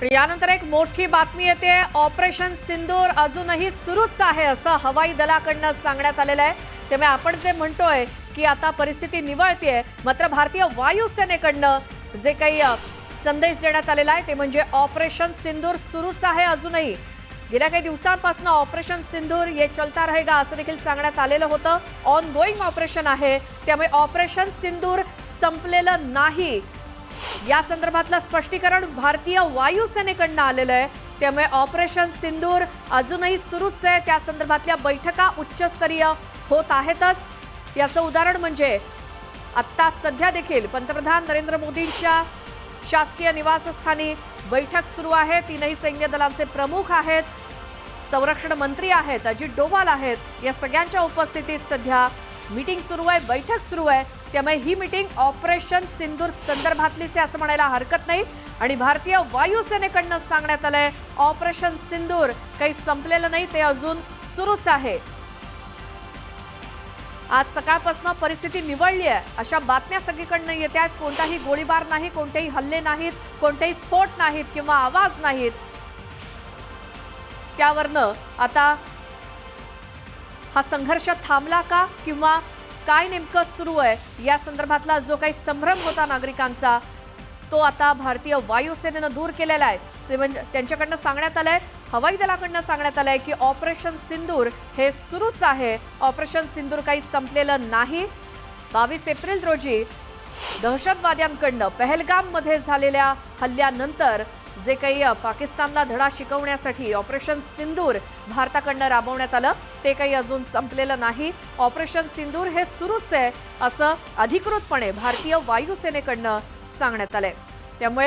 यानंतर एक मोठी बातमी येते। ऑपरेशन सिंदूर अजूनही सुरूच आहे असं हवाई दलाकडून सांगण्यात आलेलं आहे। त्यामुळे आपण जे म्हणतोय की आता परिस्थिती निवळतेय, मात्र भारतीय वायुसेनेकडून जे काही संदेश देण्यात आलेला आहे ते म्हणजे ऑपरेशन सिंदूर सुरूच आहे अजूनही। गेल्या काही दिवसांपासून ऑपरेशन सिंदूर ये चलता रहेगा असं देखील सांगण्यात आलेलं होतं। ऑन गोइंग ऑपरेशन आहे, त्यामुळे ऑपरेशन सिंदूर संपलेलं नाही या संदर्भातलं स्पष्टीकरण भारतीय वायुसेनेकडून आलेलं आहे। त्यामुळे ऑपरेशन सिंदूर अजूनही सुरूच आहे। त्या संदर्भातल्या बैठका उच्चस्तरीय होत आहेतच। याचं उदाहरण म्हणजे आता सध्या देखील पंतप्रधान नरेंद्र मोदींच्या शासकीय निवासस्थानी बैठक सुरू आहे। तीनही सैन्य दलांचे प्रमुख आहेत, संरक्षण मंत्री आहेत, अजित डोवाल आहेत। या सगळ्यांच्या उपस्थितीत सध्या मीटिंग सुरू आहे, बैठक सुरू आहे। त्यामुळे ही मीटिंग ऑपरेशन सिंदूर संदर्भातलीच आहे असं म्हणायला हरकत नाही। आणि भारतीय वायुसेनेकडून सांगण्यात आलंय ऑपरेशन सिंदूर काही संपलेलं नाही, ते अजून सुरूच आहे। आज सकाळपासून परिस्थिती निवळली आहे अशा बातम्या सगळीकडनं येतात। कोणताही गोळीबार नाही, कोणतेही हल्ले नाहीत, कोणतेही स्फोट नाहीत किंवा आवाज नाहीत। त्यावरनं आता हा संघर्ष थांबला का किंवा काय नेमकं सुरू आहे या संदर्भातला जो काही संभ्रम होता नागरिकांचा तो आता भारतीय वायुसेनेनं दूर केलेला आहे। ते म्हणजे त्यांच्याकडनं सांगण्यात आलंय, हवाई दलाकडनं सांगण्यात आलंय की ऑपरेशन सिंदूर हे सुरूच आहे। ऑपरेशन सिंदूर काही संपलेलं नाही। 22 एप्रिल रोजी दहशतवाद्यांकडनं पहलगाममध्ये झालेल्या हल्ल्यानंतर जे काही पाकिस्तानला धडा शिकवण्यासाठी ऑपरेशन सिंदूर भारताकडनं राबवण्यात आलं ते काही अजून संपलेलं नाही। ऑपरेशन सिंदूर हे सुरूच आहे असं अधिकृतपणे भारतीय वायुसेनेकडनं सांगण्यात आलंय। त्यामुळे